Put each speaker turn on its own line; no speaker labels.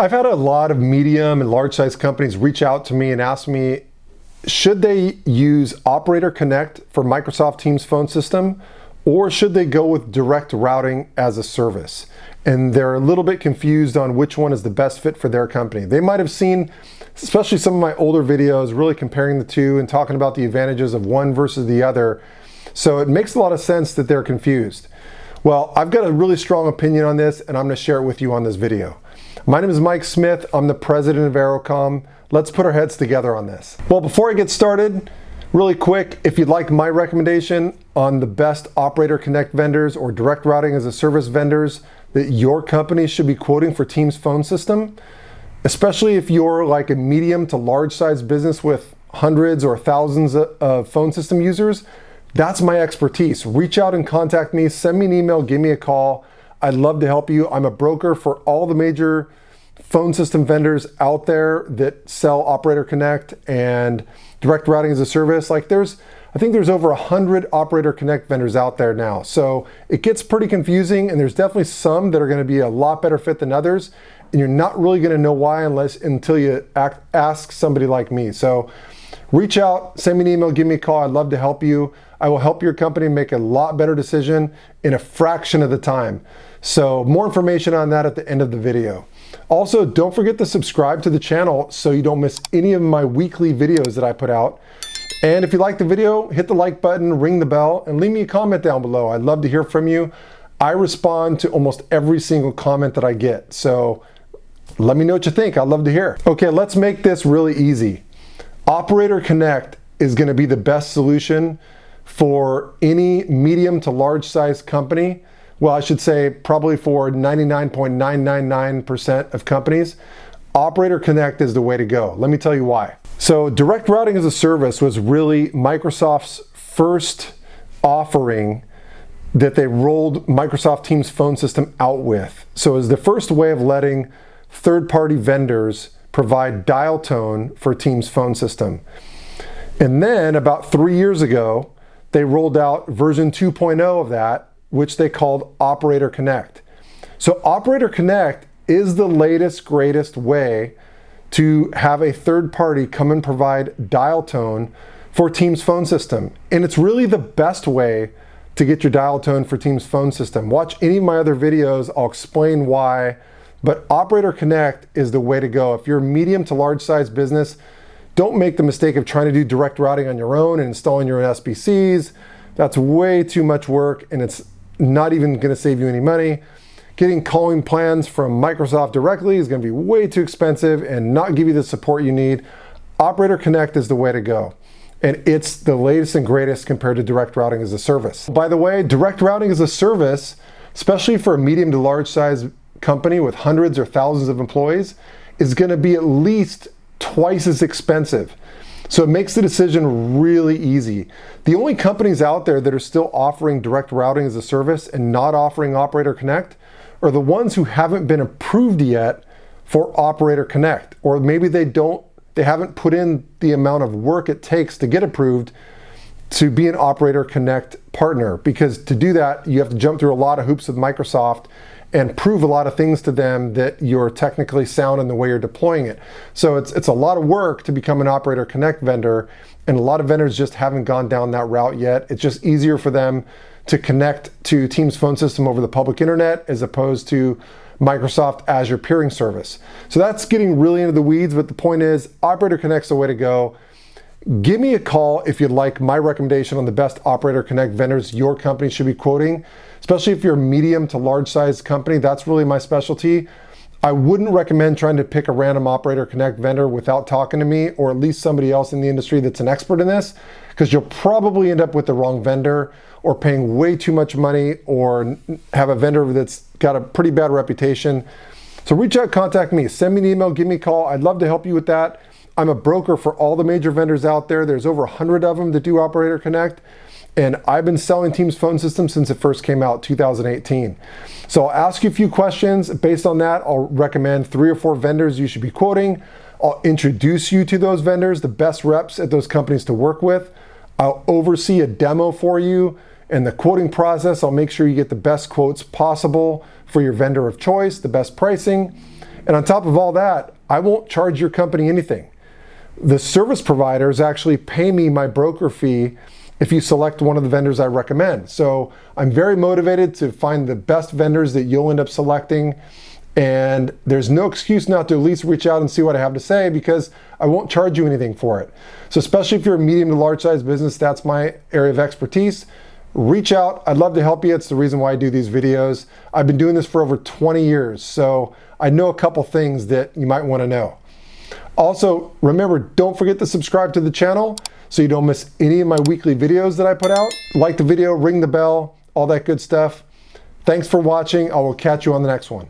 I've had a lot of medium and large size companies reach out to me and ask me, should they use Operator Connect for Microsoft Teams phone system, or should they go with direct routing as a service? And they're a little bit confused on which one is the best fit for their company. They might have seen, especially some of my older videos, really comparing the two and talking about the advantages of one versus the other. So it makes a lot of sense that they're confused. Well, I've got a really strong opinion on this, and I'm going to share it with you on this video. My name is Mike Smith. I'm the president of AeroCom. Let's put our heads together on this. Well, before I get started, really quick, if you'd like my recommendation on the best Operator Connect vendors or direct routing as a service vendors that your company should be quoting for Teams phone system, especially if you're like a medium to large size business with hundreds or thousands of phone system users, that's my expertise. Reach out and contact me, send me an email, give me a call. I'd love to help you. I'm a broker for all the major phone system vendors out there that sell Operator Connect and direct routing as a service. I think there's over 100 Operator Connect vendors out there now. So it gets pretty confusing, and there's definitely some that are gonna be a lot better fit than others. And you're not really gonna know why until you ask somebody like me. So reach out, send me an email, give me a call. I'd love to help you. I will help your company make a lot better decision in a fraction of the time. So more information on that at the end of the video. Also, don't forget to subscribe to the channel so you don't miss any of my weekly videos that I put out. And if you like the video, hit the like button, ring the bell, and leave me a comment down below. I'd love to hear from you. I respond to almost every single comment that I get. So let me know what you think. I'd love to hear. Okay, let's make this really easy. Operator Connect is going to be the best solution for any medium to large size company. Well, I should say probably for 99.999% of companies. Operator Connect is the way to go. Let me tell you why. So direct routing as a service was really Microsoft's first offering that they rolled Microsoft Teams phone system out with. So it was the first way of letting third-party vendors provide dial tone for Teams phone system. And then about 3 years ago, they rolled out version 2.0 of that, which they called Operator Connect. So Operator Connect is the latest, greatest way to have a third party come and provide dial tone for Teams phone system. And it's really the best way to get your dial tone for Teams phone system. Watch any of my other videos, I'll explain why, but Operator Connect is the way to go. If you're a medium to large size business, don't make the mistake of trying to do direct routing on your own and installing your own SBCs. That's way too much work, and it's not even gonna save you any money. Getting calling plans from Microsoft directly is gonna be way too expensive and not give you the support you need. Operator Connect is the way to go. And it's the latest and greatest compared to direct routing as a service. By the way, direct routing as a service, especially for a medium to large size company with hundreds or thousands of employees, is gonna be at least twice as expensive. So it makes the decision really easy. The only companies out there that are still offering direct routing as a service and not offering Operator Connect are the ones who haven't been approved yet for Operator Connect, or maybe they haven't put in the amount of work it takes to get approved to be an Operator Connect partner, because to do that, you have to jump through a lot of hoops with Microsoft and prove a lot of things to them that you're technically sound in the way you're deploying it. So it's a lot of work to become an Operator Connect vendor, and a lot of vendors just haven't gone down that route yet. It's just easier for them to connect to Teams phone system over the public internet as opposed to Microsoft Azure peering service. So that's getting really into the weeds, but the point is Operator Connect's the way to go. Give me a call if you'd like my recommendation on the best Operator Connect vendors your company should be quoting, especially if you're a medium to large size company. That's really my specialty. I wouldn't recommend trying to pick a random Operator Connect vendor without talking to me, or at least somebody else in the industry that's an expert in this, because you'll probably end up with the wrong vendor or paying way too much money or have a vendor that's got a pretty bad reputation. So reach out, contact me, send me an email, give me a call. I'd love to help you with that. I'm a broker for all the major vendors out there. There's over 100 of them that do Operator Connect. And I've been selling Teams phone systems since it first came out, 2018. So I'll ask you a few questions. Based on that, I'll recommend 3 or 4 vendors you should be quoting. I'll introduce you to those vendors, the best reps at those companies to work with. I'll oversee a demo for you. And the quoting process, I'll make sure you get the best quotes possible for your vendor of choice, the best pricing. And on top of all that, I won't charge your company anything. The service providers actually pay me my broker fee if you select one of the vendors I recommend. So I'm very motivated to find the best vendors that you'll end up selecting. And there's no excuse not to at least reach out and see what I have to say, because I won't charge you anything for it. So especially if you're a medium to large size business, that's my area of expertise. Reach out. I'd love to help you. It's the reason why I do these videos. I've been doing this for over 20 years, so I know a couple things that you might want to know. Also, remember, don't forget to subscribe to the channel so you don't miss any of my weekly videos that I put out. Like the video, ring the bell, all that good stuff. Thanks for watching. I will catch you on the next one.